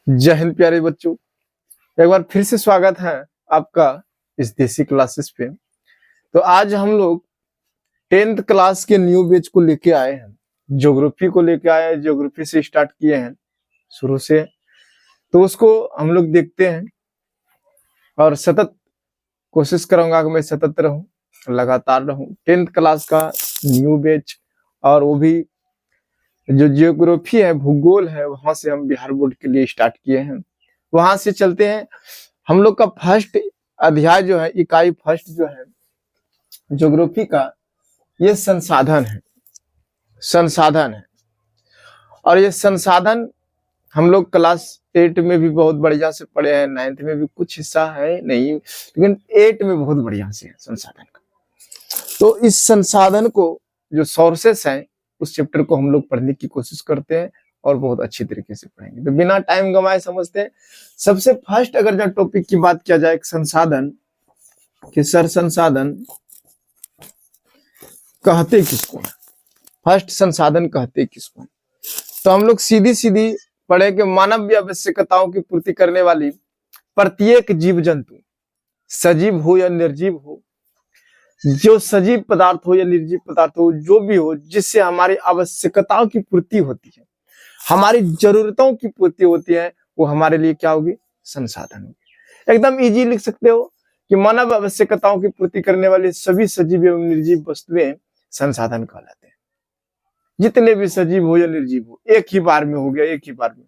जय हिंद प्यारे बच्चों। एक बार फिर से स्वागत है आपका इस देसी क्लासेस पे। तो आज हम लोग 10th क्लास के न्यू बैच को लेके आए हैं, ज्योग्राफी को लेके आए हैं। ज्योग्राफी से स्टार्ट किए हैं शुरू से, तो उसको हम लोग देखते हैं और सतत कोशिश करूंगा कि मैं सतत रहूं, लगातार रहूं। 10th क्लास का न्यू बैच, और वो भी जो जियोग्राफी है, भूगोल है, वहां से हम बिहार बोर्ड के लिए स्टार्ट किए हैं। वहां से चलते हैं। हम लोग का फर्स्ट अध्याय जो है, इकाई फर्स्ट जो है ज्योग्राफी का, ये संसाधन है। संसाधन है, और ये संसाधन हम लोग क्लास 8 में भी बहुत बढ़िया से पढ़े हैं, 9th में भी कुछ हिस्सा है नहीं, लेकिन 8 में बहुत बढ़िया से है संसाधन का। तो इस संसाधन को जो सोर्सेस हैं, उस चैप्टर को हम लोग पढ़ने की कोशिश करते हैं और बहुत अच्छी तरीके से पढ़ेंगे। तो बिना टाइम गंवाए समझते हैं। सबसे फर्स्ट अगर जब टॉपिक की बात किया जाए संसाधन, कि सर संसाधन कहते किसको है, फर्स्ट संसाधन कहते किसको है, तो हम लोग सीधी सीधी पढ़े कि मानवीय आवश्यकताओं की पूर्ति करने वाली प्रत्येक जीव जंतु, सजीव हो या निर्जीव हो, जो सजीव पदार्थ हो या निर्जीव पदार्थ हो, जो भी हो, जिससे हमारी आवश्यकताओं की पूर्ति होती है, हमारी जरूरतों की पूर्ति होती है, वो हमारे लिए क्या होगी, संसाधन होगी। एकदम इजी लिख सकते हो कि मानव आवश्यकताओं की पूर्ति करने वाली सभी सजीव एवं निर्जीव वस्तुएं संसाधन कहलाते हैं। जितने भी सजीव हो या निर्जीव हो, एक ही बार में हो गया, एक ही बार में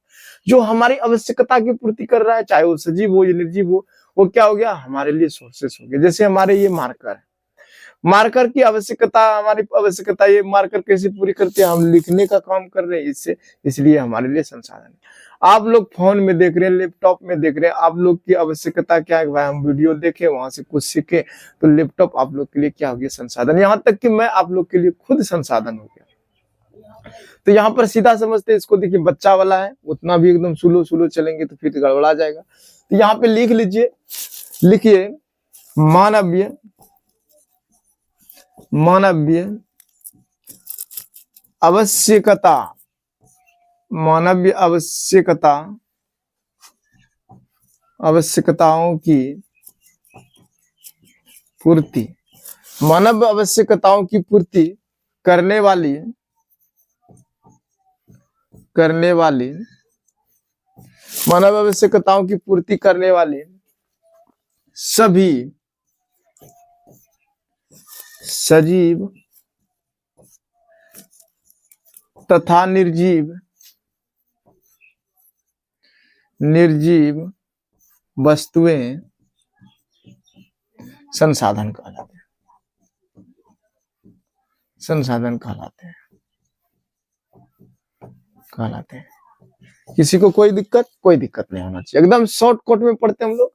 जो हमारी आवश्यकता की पूर्ति कर रहा है, चाहे वो सजीव हो या निर्जीव हो, वो क्या हो गया, हमारे लिए सोर्सेस हो गए। जैसे हमारे ये मार्कर है, मार्कर की आवश्यकता, हमारी आवश्यकता ये मार्कर कैसे पूरी करते हैं, हम लिखने का काम कर रहे हैं इससे, इसलिए हमारे लिए संसाधन है। आप लोग फोन में देख रहे हैं, लैपटॉप में देख रहे हैं, आप लोग की आवश्यकता क्या है, भाई हम वीडियो देखें, वहां से कुछ सीखे, तो लैपटॉप आप लोग के लिए क्या हो गया, संसाधन। यहाँ तक कि मैं आप लोग के लिए खुद संसाधन हो गया। तो यहाँ पर सीधा समझते हैं इसको। देखिए बच्चा वाला है, उतना भी एकदम स्लो स्लो चलेंगे तो फिर गड़बड़ा जाएगा। तो यहाँ पे लिख लीजिए, लिखिए मानवीय आवश्यकता, मानवीय आवश्यकताओं की पूर्ति, मानव आवश्यकताओं की पूर्ति करने वाली मानव आवश्यकताओं की पूर्ति करने वाली सभी सजीव तथा निर्जीव वस्तुएं संसाधन कहलाते हैं। संसाधन कहलाते हैं। किसी को कोई दिक्कत नहीं होना चाहिए, एकदम शॉर्टकट में पढ़ते हम लोग।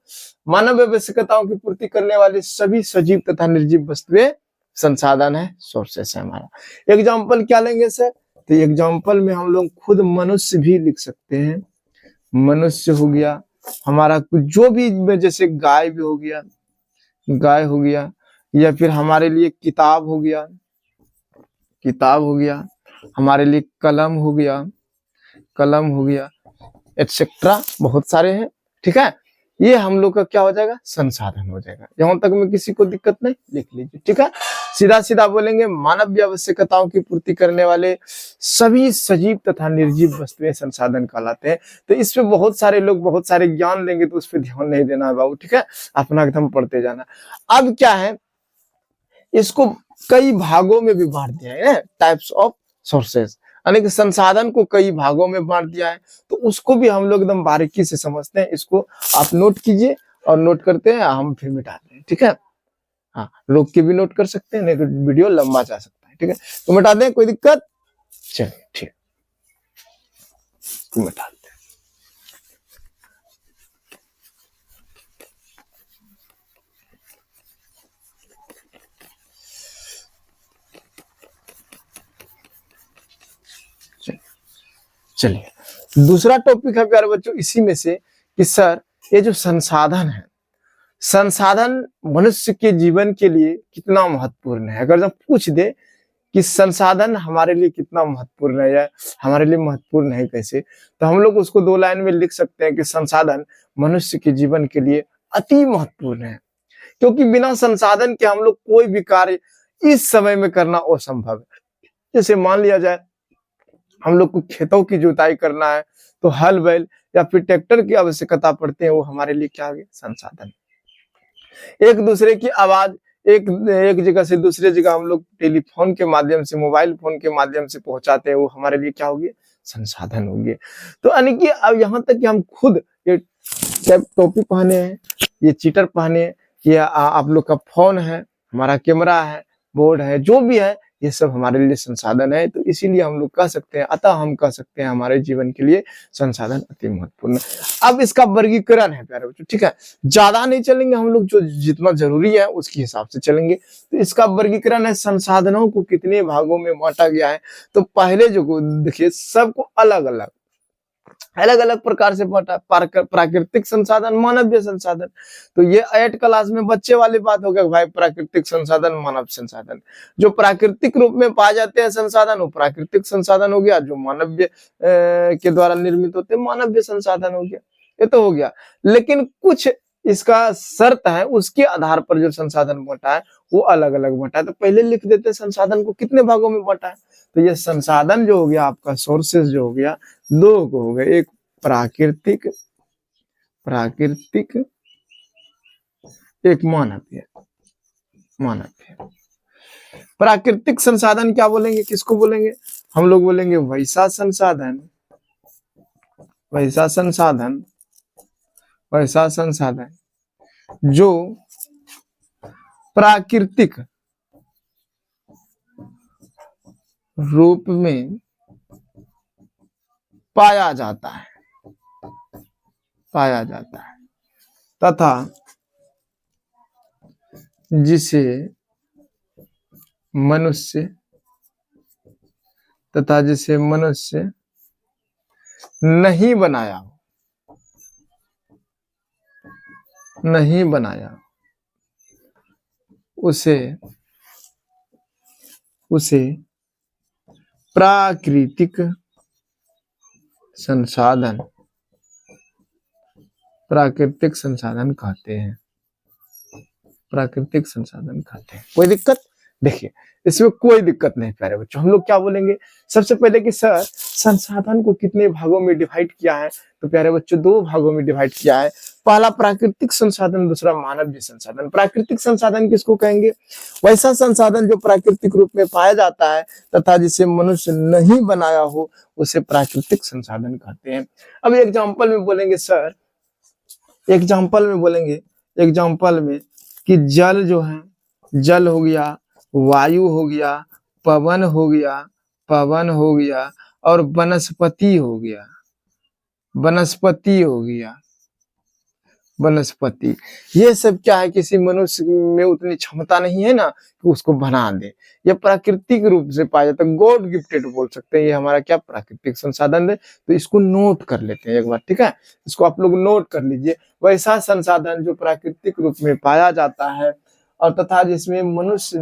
मानव आवश्यकताओं की पूर्ति करने वाली सभी सजीव तथा निर्जीव वस्तुएं संसाधन है, सोर्सेस है हमारा। एग्जाम्पल क्या लेंगे सर, तो एग्जाम्पल में हम लोग खुद मनुष्य भी लिख सकते हैं। मनुष्य हो गया हमारा, जो भी, जैसे गाय भी हो गया, या फिर हमारे लिए किताब हो गया, हमारे लिए कलम हो गया, एटसेट्रा, बहुत सारे हैं। ठीक है, ये हम लोग का क्या हो जाएगा, संसाधन हो जाएगा। यहाँ तक में किसी को दिक्कत नहीं, लिख लीजिए। ठीक है, सीधा सीधा बोलेंगे, मानवीय आवश्यकताओं की पूर्ति करने वाले सभी सजीव तथा निर्जीव वस्तुएं संसाधन कहलाते हैं। तो इस पे बहुत सारे लोग बहुत सारे ज्ञान देंगे, तो उस पर ध्यान नहीं देना है बाबू। ठीक है, अपना एकदम पढ़ते जाना। अब क्या है, इसको कई भागों में भी बांट दिया है, टाइप्स ऑफ सोर्सेस, यानी कि संसाधन को कई भागों में बांट दिया है। तो उसको भी हम लोग एकदम बारीकी से समझते हैं। इसको आप नोट कीजिए, और नोट करते हैं हम फिर मिटाते हैं। ठीक है, हाँ, रोक के भी नोट कर सकते हैं, नहीं तो वीडियो लंबा जा सकता है। ठीक है, तो मिटा दें, कोई दिक्कत, चलिए ठीक, मिटा दें। चलिए दूसरा टॉपिक है प्यारे बच्चों इसी में से, कि सर ये जो संसाधन है, संसाधन मनुष्य के जीवन के लिए कितना महत्वपूर्ण है। अगर जब पूछ दे कि संसाधन हमारे लिए कितना महत्वपूर्ण है या हमारे लिए महत्वपूर्ण है कैसे, तो हम लोग उसको 2 लाइन में लिख सकते हैं कि संसाधन मनुष्य के जीवन के लिए अति महत्वपूर्ण है, क्योंकि बिना संसाधन के हम लोग कोई भी कार्य इस समय में करना असंभव है। जैसे मान लिया जाए हम लोग को खेतों की जुताई करना है, तो हल बैल या फिर ट्रैक्टर की आवश्यकता पड़ती है, वो हमारे लिए क्या है? संसाधन। एक दूसरे की आवाज एक एक जगह से दूसरे जगह हम लोग टेलीफोन के माध्यम से, मोबाइल फोन के माध्यम से पहुंचाते हैं, वो हमारे लिए क्या होगी? संसाधन होंगे। तो यानी कि अब यहाँ तक कि हम खुद ये टोपी पहने हैं, ये चीटर पहने, ये आप लोग का फोन है, हमारा कैमरा है, बोर्ड है, जो भी है, ये सब हमारे लिए संसाधन है। तो इसीलिए हम लोग कह सकते हैं, अतः हम कह सकते हैं हमारे जीवन के लिए संसाधन अति महत्वपूर्ण है। अब इसका वर्गीकरण है प्यारे बच्चों, ठीक है, ज्यादा नहीं चलेंगे हम लोग, जो जितना जरूरी है उसके हिसाब से चलेंगे। तो इसका वर्गीकरण है, संसाधनों को कितने भागों में बांटा गया है। तो पहले जो देखिए सबको अलग अलग अलग प्रकार से बांटा, प्राकृतिक संसाधन, मानवीय संसाधन। तो ये 8 क्लास में बच्चे वाली बात हो गया भाई, प्राकृतिक संसाधन, मानव संसाधन। जो प्राकृतिक रूप में पाए जाते हैं संसाधन, वो प्राकृतिक संसाधन हो गया, जो मानवीय के द्वारा निर्मित होते हैं मानवीय संसाधन हो गया। ये तो हो गया, लेकिन कुछ इसका शर्त है, उसके आधार पर जो संसाधन बांटा है वो अलग अलग बांटा है। तो पहले लिख देते हैं संसाधन को कितने भागों में बांटा है। तो ये संसाधन जो हो गया आपका, सोर्सेस जो हो गया, 2 हो गए, एक प्राकृतिक, एक मानवीय। प्राकृतिक संसाधन क्या बोलेंगे, किसको बोलेंगे? हम लोग बोलेंगे वैसा संसाधन जो प्राकृतिक रूप में पाया जाता है तथा जिसे मनुष्य नहीं बनाया उसे प्राकृतिक संसाधन कहते हैं। कोई दिक्कत? देखिए इसमें कोई दिक्कत नहीं प्यारे बच्चों। हम लोग क्या बोलेंगे सबसे पहले कि सर संसाधन को कितने भागों में डिवाइड किया है? तो प्यारे बच्चों 2 भागों में डिवाइड किया है। पहला प्राकृतिक संसाधन, दूसरा मानवीय संसाधन। प्राकृतिक संसाधन किसको कहेंगे? वैसा संसाधन जो प्राकृतिक रूप में पाया जाता है तथा जिसे मनुष्य नहीं बनाया हो, उसे प्राकृतिक संसाधन कहते हैं। अब एग्जाम्पल में बोलेंगे सर, एग्जाम्पल में कि जल जो है, जल हो गया, वायु हो गया, पवन हो गया और वनस्पति हो गया। ये सब क्या है, किसी मनुष्य में उतनी क्षमता नहीं है ना कि उसको बना दे। ये प्राकृतिक रूप से पाया जाता है, गॉड गिफ्टेड बोल सकते हैं। ये हमारा क्या प्राकृतिक संसाधन है। तो इसको नोट कर लेते हैं एक बार, ठीक है, इसको आप लोग नोट कर लीजिए। वैसा संसाधन जो प्राकृतिक रूप में पाया जाता है और तथा जिसे मनुष्य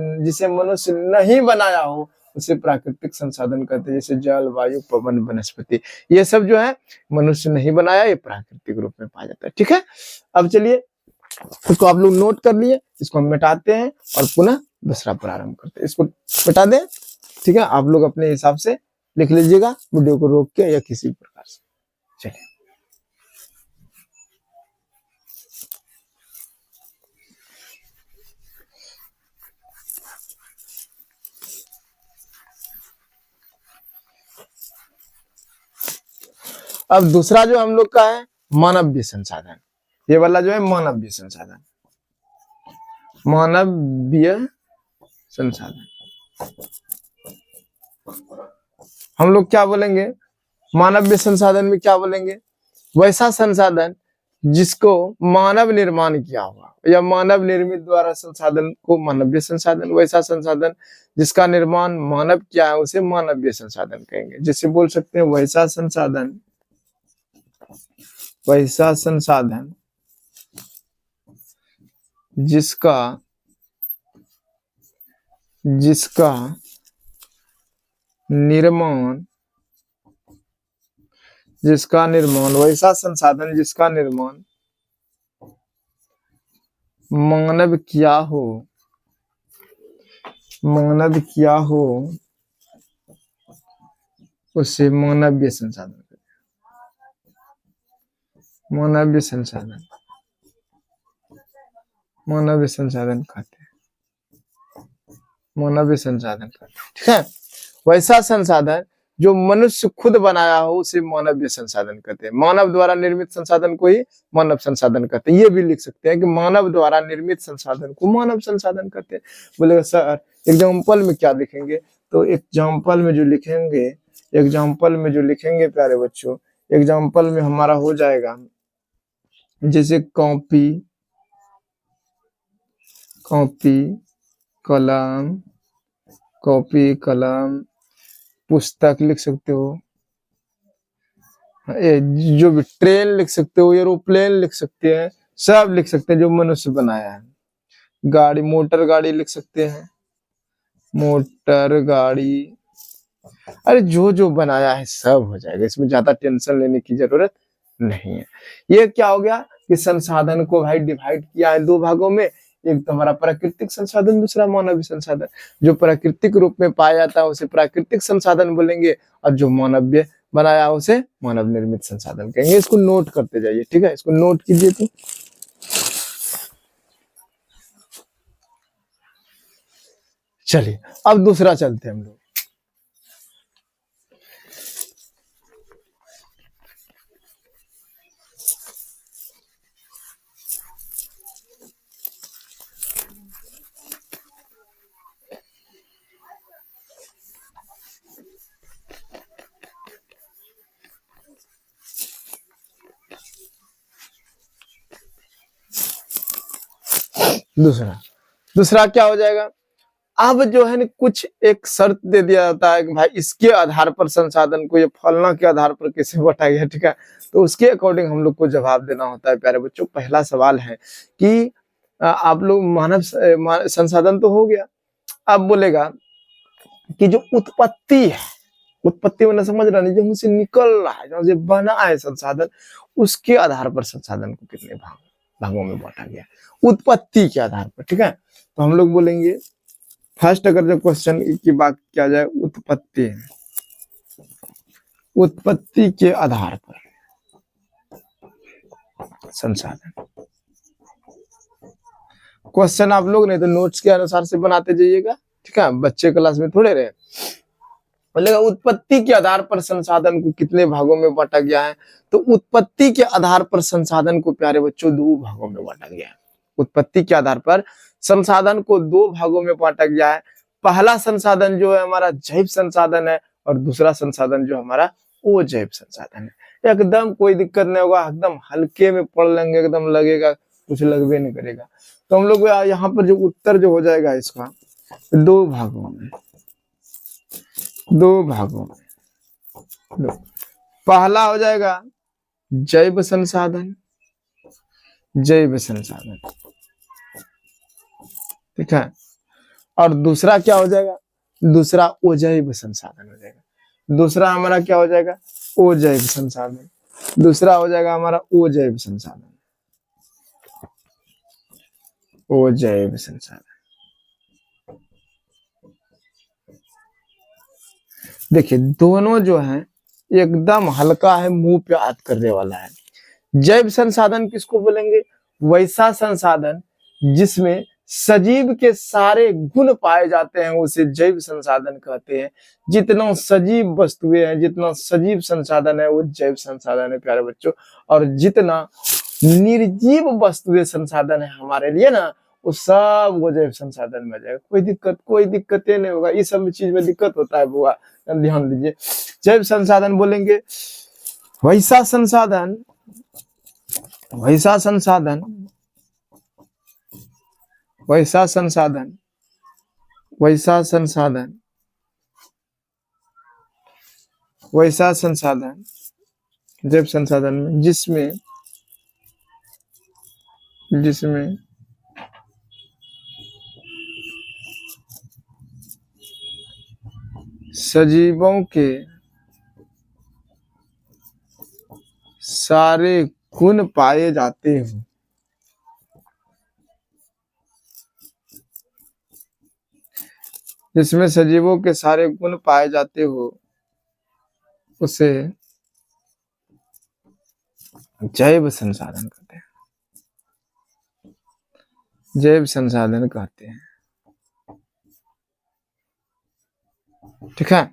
नहीं बनाया हो, उसे प्राकृतिक संसाधन कहते हैं। जैसे जल, वायु, पवन, वनस्पति, ये सब जो है मनुष्य नहीं बनाया, ये प्राकृतिक रूप में पाया जाता है। ठीक है, अब चलिए इसको आप लोग नोट कर लिए, इसको हम मिटाते हैं और पुनः दूसरा प्रारंभ करते हैं। इसको मिटा दें, ठीक है, आप लोग अपने हिसाब से लिख लीजिएगा, वीडियो को रोक के या किसी प्रकार से। चलिए अब दूसरा जो हम लोग का है मानवीय संसाधन। ये वाला जो है मानवीय संसाधन, हम लोग क्या बोलेंगे मानवीय संसाधन में? क्या बोलेंगे? वैसा संसाधन जिसको मानव निर्माण किया हुआ या मानव निर्मित द्वारा संसाधन को मानवीय संसाधन। वैसा संसाधन जिसका निर्माण मानव किया है उसे मानवीय संसाधन कहेंगे। जैसे बोल सकते हैं वैसा संसाधन जिसका निर्माण, जिसका निर्माण, वैसा संसाधन जिसका निर्माण मानव किया हो, मानव किया हो, उसे मानवीय संसाधन कहते हैं। मानवीय संसाधन, मानवीय संसाधन कहते हैं, मानवीय संसाधन कहते हैं। ठीक है, वैसा संसाधन जो मनुष्य खुद बनाया हो उसे मानवीय संसाधन कहते हैं। मानव द्वारा निर्मित संसाधन को ही मानव संसाधन कहते हैं। ये भी लिख सकते हैं कि मानव द्वारा निर्मित संसाधन को मानव संसाधन कहते हैं। बोले सर एग्जाम्पल में क्या लिखेंगे, तो एग्जाम्पल में जो लिखेंगे, एग्जाम्पल में जो लिखेंगे प्यारे बच्चों, एग्जाम्पल में हमारा हो जाएगा जैसे कॉपी, कॉपी कलम, कॉपी कलम, पुस्तक लिख सकते हो, जो भी ट्रेन लिख सकते हो, एरोप्लेन लिख सकते हैं, सब लिख सकते हैं जो मनुष्य बनाया है। गाड़ी, मोटर गाड़ी लिख सकते हैं, मोटर गाड़ी, अरे जो जो बनाया है सब हो जाएगा, इसमें ज्यादा टेंशन लेने की जरूरत नहीं है। ये क्या हो गया कि संसाधन को भाई डिवाइड किया है दो भागों में, एक तो हमारा प्राकृतिक संसाधन, दूसरा मानवीय संसाधन। जो प्राकृतिक रूप में पाया जाता है उसे प्राकृतिक संसाधन बोलेंगे, और जो मानवीय बनाया उसे मानव निर्मित संसाधन कहेंगे। इसको नोट करते जाइए, ठीक है, इसको नोट कीजिए। तो चलिए अब दूसरा चलते हैं हम लोग। दूसरा, दूसरा क्या हो जाएगा, अब जो है ना कुछ एक शर्त दे दिया जाता है कि भाई इसके आधार पर संसाधन को, ये फलना के आधार पर कैसे बटा गया, ठीक है, तो उसके अकॉर्डिंग हम लोग को जवाब देना होता है। प्यारे बच्चों पहला सवाल है कि आप लोग मानव संसाधन तो हो गया, अब बोलेगा कि जो उत्पत्ति है, उत्पत्ति मैंने समझ रहा नहीं, जो मुझसे निकल रहा है, जो बना है संसाधन, उसके आधार पर संसाधन को कितने भागों में बांटा गया, उत्पत्ति के आधार पर। ठीक है, तो हम लोग बोलेंगे फर्स्ट, अगर जब क्वेश्चन की बात किया जाए, उत्पत्ति, उत्पत्ति के आधार पर संसाधन। क्वेश्चन आप लोग नहीं तो नोट्स के अनुसार से बनाते जाइएगा, ठीक है, बच्चे क्लास में थोड़े रहे। बोलेगा उत्पत्ति के आधार पर संसाधन को कितने भागों में बांटा गया है, तो उत्पत्ति के आधार पर संसाधन को प्यारे बच्चों दो भागों में बांटा गया है। उत्पत्ति के आधार पर संसाधन को दो भागों में बांटा गया है। पहला संसाधन जो है हमारा जैव संसाधन है, और दूसरा संसाधन जो हमारा अजैव संसाधन है। एकदम कोई दिक्कत नहीं होगा, एकदम हल्के में पढ़ लेंगे, एकदम लगेगा कुछ लगवे नहीं करेगा। तो हम लोग यहाँ पर जो उत्तर जो हो जाएगा इसका, दो भागों में, दो भागों में। पहला हो जाएगा जैव संसाधन, जैव संसाधन, ठीक है, और दूसरा क्या हो जाएगा, दूसरा अजैव संसाधन हो जाएगा। दूसरा हमारा क्या हो जाएगा, अजैव संसाधन, दूसरा हो जाएगा हमारा अजैव संसाधन, अजैव संसाधन। देखिए दोनों जो है एकदम हल्का है, मुंह पे याद करने वाला है। जैव संसाधन किसको बोलेंगे, वैसा संसाधन जिसमें सजीव के सारे गुण पाए जाते हैं उसे जैव संसाधन कहते हैं। जितना सजीव वस्तुएं हैं, जितना सजीव संसाधन है वो जैव संसाधन है प्यारे बच्चों। और जितना निर्जीव वस्तुएं संसाधन है हमारे लिए ना, वो सब वो जैव संसाधन में जाएगा। कोई दिक्कत नहीं होगा। इस सब चीज में दिक्कत होता है बुआ, ध्यान दीजिए। जैव संसाधन बोलेंगे वैसा संसाधन, वैसा संसाधन, वैसा संसाधन, वैसा संसाधन, वैसा संसाधन जैव संसाधन में जिसमें सजीवों के सारे गुण पाए जाते हो, जिसमें सजीवों के सारे गुण पाए जाते हो उसे जैव संसाधन कहते हैं। जैव संसाधन कहते हैं, ठीक है।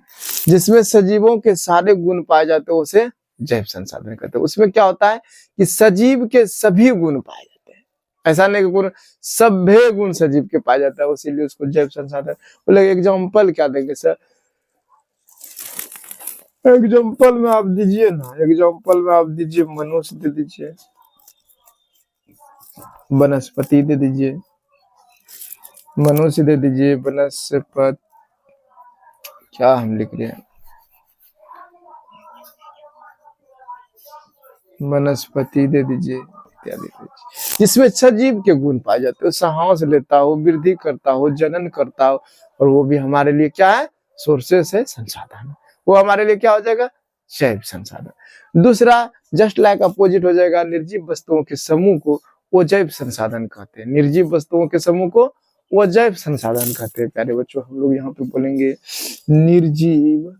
जिसमें सजीवों के सारे गुण पाए जाते हैं उसे जैव संसाधन कहते हैं। उसमें क्या होता है कि सजीव के सभी गुण पाए जाते हैं, ऐसा नहीं कि गुण सभ्य गुण सजीव के पाए जाता है, इसीलिए उसको जैव संसाधन बोले। एग्जाम्पल क्या देंगे सर? एग्जाम्पल में आप दीजिए ना, एग्जाम्पल में आप दीजिए मनुष्य दे दीजिए, वनस्पति दे दीजिए, मनुष्य दे दीजिए, वनस्पति, क्या हम लिख रहे हैं, वनस्पति दे दीजिए इत्यादि, जिसमें सजीव के गुण पाए जाते हो। सांस लेता हो, वृद्धि करता हो, जनन करता हो, और वो भी हमारे लिए क्या है? सोर्सेस है, संसाधन। वो हमारे लिए क्या हो जाएगा? जैव संसाधन। दूसरा जस्ट लाइक अपोजिट हो जाएगा, निर्जीव वस्तुओं के समूह को वो जैव संसाधन कहते हैं। निर्जीव वस्तुओं के समूह को वो जैव संसाधन कहते हैं। प्यारे बच्चों, हम लोग यहाँ पे बोलेंगे निर्जीव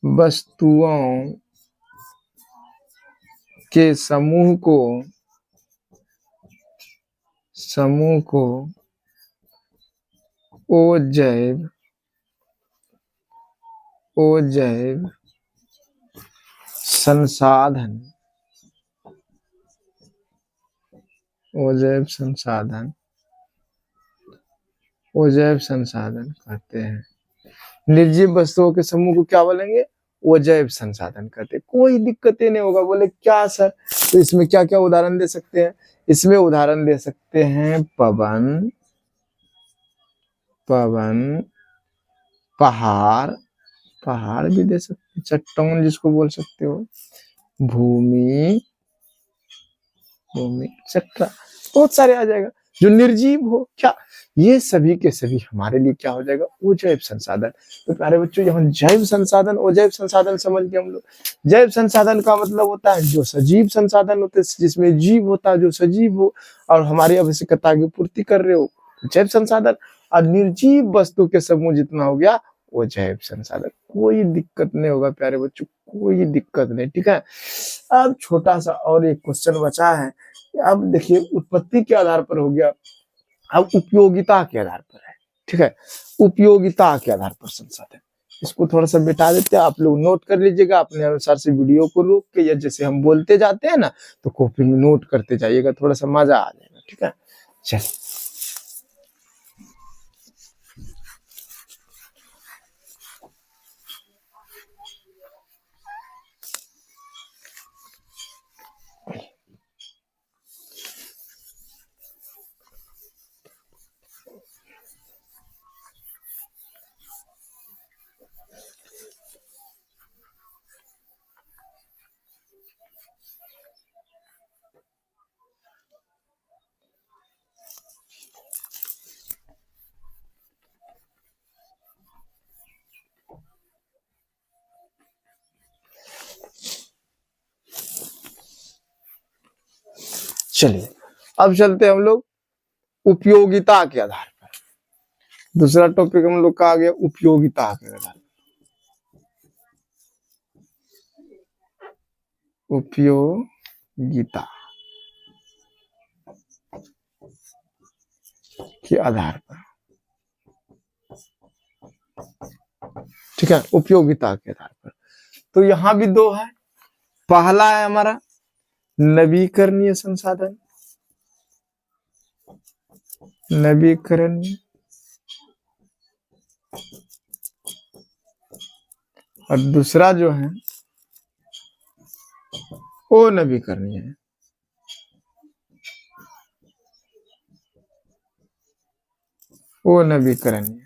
वस्तुओं के समूह को ओ जैव संसाधन, ओ जैव संसाधन कहते हैं। निर्जीव वस्तुओं के समूह को क्या बोलेंगे? वो जैव संसाधन कहते हैं। कोई दिक्कत ही नहीं होगा। बोले क्या सर? तो इसमें क्या क्या उदाहरण दे सकते हैं? इसमें उदाहरण दे सकते हैं पवन, पहाड़ भी दे सकते, चट्टान जिसको बोल सकते हो, भूमि, एक्सेट्रा, बहुत सारे आ जाएगा जो निर्जीव हो। क्या ये सभी के सभी हमारे लिए क्या हो जाएगा? वो जैव संसाधन। तो प्यारे बच्चों, यहाँ जैव संसाधन, वो जैव संसाधन समझ के हम लोग, जैव संसाधन का मतलब होता है जो सजीव संसाधन होते हैं, जिसमें जीव होता है, जो सजीव हो और हमारी आवश्यकता की पूर्ति कर रहे हो, जैव संसाधन। और निर्जीव वस्तु के समूह जितना हो गया वो जैव संसाधन। कोई दिक्कत नहीं होगा प्यारे बच्चों, कोई दिक्कत नहीं, ठीक है। अब छोटा सा और एक क्वेश्चन बचा है। अब देखिए, उत्पत्ति के आधार पर हो गया, अब उपयोगिता के आधार पर है, ठीक है। उपयोगिता के आधार पर संसाधन, इसको थोड़ा सा बिठा देते हैं, आप लोग नोट कर लीजिएगा अपने अनुसार से, वीडियो को रोक के, या जैसे हम बोलते जाते हैं ना तो कॉपी में नोट करते जाइएगा, थोड़ा सा मजा आ जाएगा, ठीक है। चल, चलिए अब चलते हम लोग उपयोगिता के आधार पर। दूसरा टॉपिक हम लोग का आ गया उपयोगिता के आधार पर। उपयोगिता के आधार पर, ठीक है, उपयोगिता के आधार पर। तो यहां भी दो है। पहला है हमारा नवीकरणीय संसाधन, नवीकरणीय, और दूसरा जो है वो नवीकरणीय है। वो नवीकरणीय,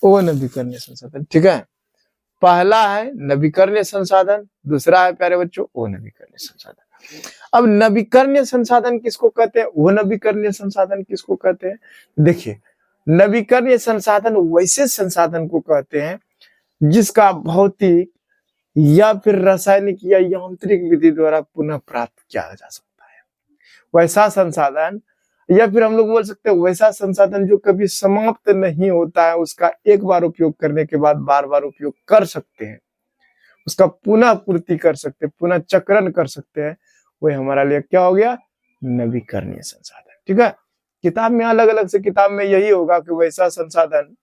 वो नवीकरणीय संसाधन, ठीक है। पहला है नवीकरणीय संसाधन, दूसरा है प्यारे बच्चों वो नवीकरणीय संसाधन। अब नवीकरणीय संसाधन किसको कहते हैं, वो नवीकरणीय संसाधन किसको कहते हैं? देखिए, नवीकरणीय संसाधन वैसे संसाधन को कहते हैं जिसका भौतिक या फिर रासायनिक या यांत्रिक विधि द्वारा पुनः प्राप्त किया जा सकता है। वैसा संसाधन, या फिर हम लोग बोल सकते हैं वैसा संसाधन जो कभी समाप्त नहीं होता है, उसका एक बार उपयोग करने के बाद बार बार उपयोग कर सकते हैं, उसका पुनः पूर्ति कर सकते हैं, पुनः चक्रण कर सकते हैं, वही हमारा लिए क्या हो गया, नवीकरणीय संसाधन। ठीक है, किताब में अलग अलग से किताब में यही होगा कि वैसा संसाधन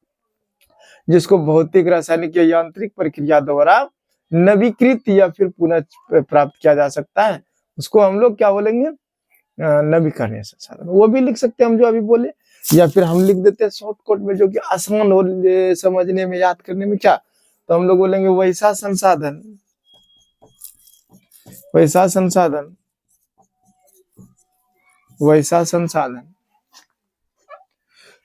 जिसको भौतिक रासायनिक या यांत्रिक प्रक्रिया द्वारा नवीकृत या फिर पुनः प्राप्त किया जा सकता है, उसको हम लोग क्या बोलेंगे, नवीकरणीय संसाधन। वो भी लिख सकते हैं हम जो अभी बोले, या फिर हम लिख देते हैं शॉर्टकट में जो कि आसान हो समझने में, याद करने में। क्या, तो हम लोग बोलेंगे वैसा संसाधन, वैसा संसाधन, वैसा संसाधन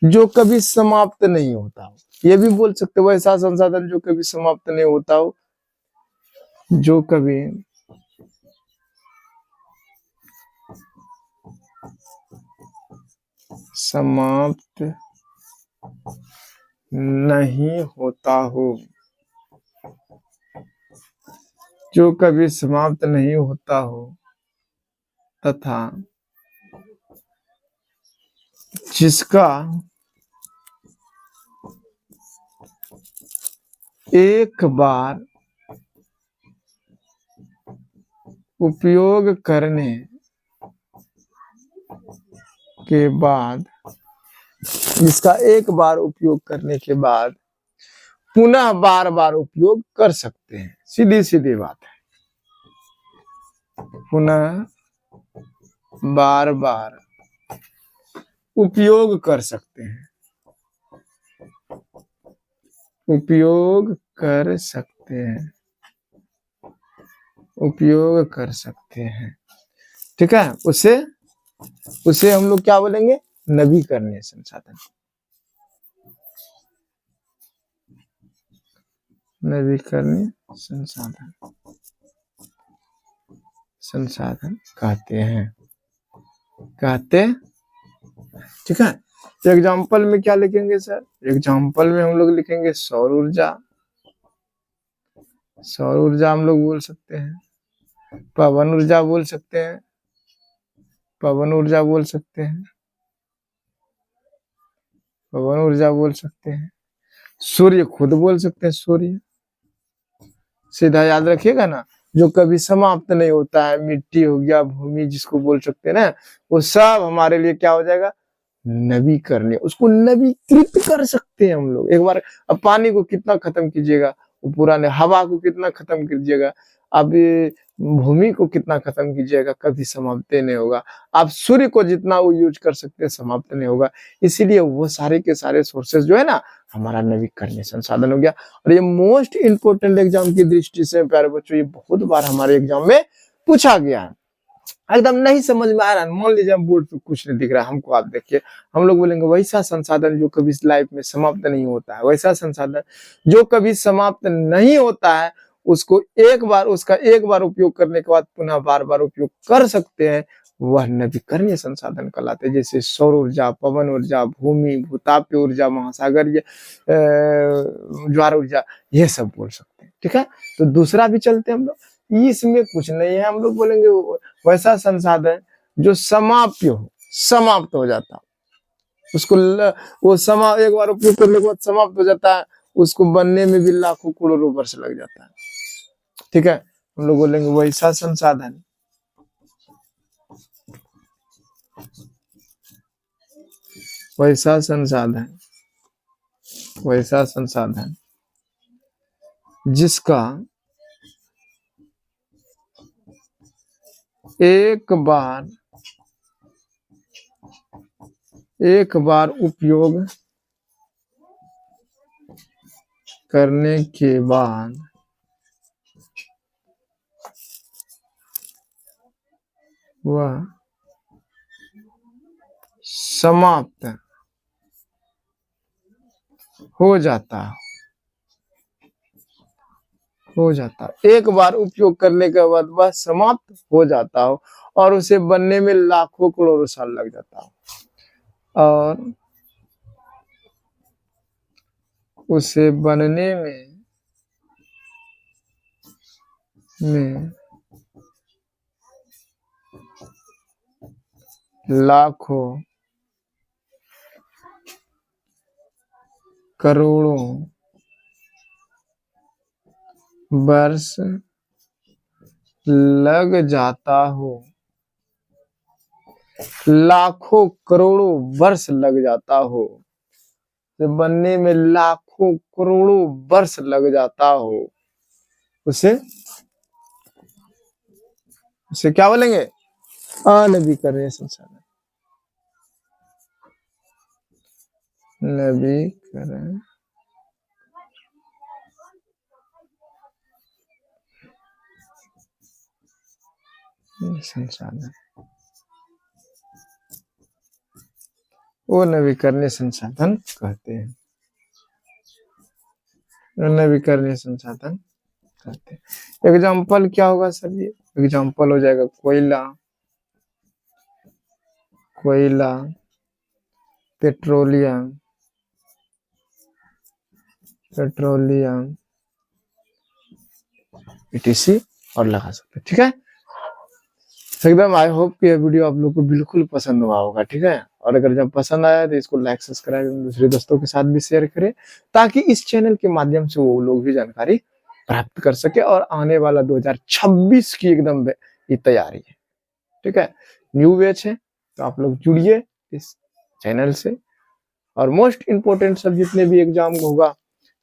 जो कभी समाप्त नहीं होता हो। ये भी बोल सकते हो वैसा संसाधन जो कभी समाप्त नहीं होता हो, जो कभी समाप्त नहीं होता हो, जो कभी समाप्त नहीं होता हो तथा जिसका एक बार उपयोग करने के बाद, जिसका एक बार उपयोग करने के बाद पुनः बार बार उपयोग कर सकते हैं। सीधी सीधी बात है, पुनः बार बार उपयोग कर सकते हैं, उपयोग कर सकते हैं, उपयोग कर सकते हैं। ठीक है, उसे हम लोग क्या बोलेंगे, नवीकरणीय संसाधन, नवीकरणीय संसाधन, संसाधन कहते हैं, कहते। ठीक है, एग्जाम्पल में क्या लिखेंगे सर, एग्जाम्पल में हम लोग लिखेंगे सौर ऊर्जा, सौर ऊर्जा हम लोग बोल सकते हैं, पवन ऊर्जा बोल सकते हैं, पवन ऊर्जा बोल सकते हैं, पवन ऊर्जा बोल सकते हैं, सूर्य खुद बोल सकते हैं, सूर्य सीधा याद रखिएगा ना, जो कभी समाप्त नहीं होता है, मिट्टी हो गया, भूमि जिसको बोल सकते हैं ना, वो सब हमारे लिए क्या हो जाएगा, नवीकरणीय, उसको नवीकृत कर सकते हैं हम लोग। एक बार अब पानी को कितना खत्म कीजिएगा, वो पुराने, हवा को कितना खत्म कीजिएगा, अब भूमि को कितना खत्म कीजिएगा, कभी समाप्त नहीं होगा। आप सूर्य को जितना वो यूज कर सकते हैं, समाप्त नहीं होगा। इसीलिए वो सारे के सारे सोर्सेस जो है ना, हमारा नवीकरणीय संसाधन हो गया। और ये मोस्ट इंपोर्टेंट एग्जाम की दृष्टि से प्यारे बच्चों, ये बहुत बार हमारे एग्जाम में पूछा गया है। एकदम नहीं समझ में आ रहा है, मान लीजिए बोर्ड पे कुछ नहीं दिख रहा है हमको, आप देखिए, हम लोग बोलेंगे वैसा संसाधन जो कभी लाइफ में समाप्त नहीं होता है, वैसा संसाधन जो कभी समाप्त नहीं होता है, उसको एक बार, उसका एक बार उपयोग करने के बाद पुनः बार बार उपयोग कर सकते हैं, वह नवीकरणीय संसाधन कहलाते हैं। जैसे सौर ऊर्जा, पवन ऊर्जा, भूमि, भूतापीय ऊर्जा, महासागरीय ज्वार ऊर्जा, ये सब बोल सकते हैं। ठीक है, तो दूसरा भी चलते हैं हम लोग, इसमें कुछ नहीं है, हम लोग बोलेंगे वैसा संसाधन जो समाप्य हो, समाप्त हो जाता, उसको वो एक बार उपयोग करने के बाद समाप्त हो जाता है, उसको बनने में भी लाखों करोड़ों वर्ष लग जाता है। ठीक है, हम लोग बोलेंगे वैसा संसाधन, वैसा संसाधन, वैसा संसाधन जिसका एक बार उपयोग करने के बाद वह समाप्त हो जाता है, हो जाता है, एक बार उपयोग करने के बाद वह समाप्त हो जाता हो और उसे बनने में लाखों करोड़ों साल लग जाता हो, और उसे बनने में लाखों करोड़ों वर्ष लग जाता हो, लाखों करोड़ों वर्ष लग जाता हो, तो बनने में लाखों करोड़ों वर्ष लग जाता हो, उसे उसे क्या बोलेंगे? अनवीकरणीय संसाधन। नवीकरण संसाधन, वो नवीकरणीय संसाधन कहते हैं, नवीकरणीय संसाधन कहते हैं। एग्जाम्पल क्या होगा सर? ये एग्जाम्पल हो जाएगा कोयला, कोयला, पेट्रोलियम, पेट्रोलियम etc और लगा सकते हैं। ठीक है, एकदम आई होप कि यह वीडियो आप लोग को बिल्कुल पसंद हुआ होगा। ठीक है, और अगर जब पसंद आया तो इसको लाइक सब्सक्राइब दूसरे दोस्तों के साथ भी शेयर करें, ताकि इस चैनल के माध्यम से वो लोग भी जानकारी प्राप्त कर सके और आने वाला 2026 की एकदम ये तैयारी है। ठीक है, न्यू बैच है तो आप लोग जुड़िए इस चैनल से, और मोस्ट इम्पोर्टेंट सब जितने भी एग्जाम होगा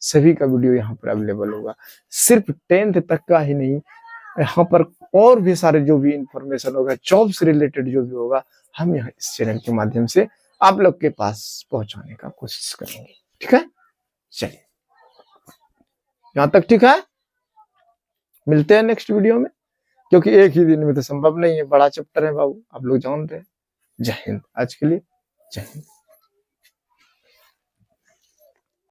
सभी का वीडियो यहाँ पर अवेलेबल होगा। सिर्फ 10th तक का ही नहीं, यहाँ पर और भी सारे जो भी इंफॉर्मेशन होगा, जॉब से रिलेटेड जो भी होगा, हम यहाँ इस चैनल के माध्यम से आप लोग के पास पहुंचाने का कोशिश करेंगे। ठीक है, चलिए यहाँ तक ठीक है, मिलते हैं नेक्स्ट वीडियो में, क्योंकि एक ही दिन में तो संभव नहीं है, बड़ा चैप्टर है बाबू, आप लोग जान रहे हैं। जय हिंद, आज के लिए जय हिंद।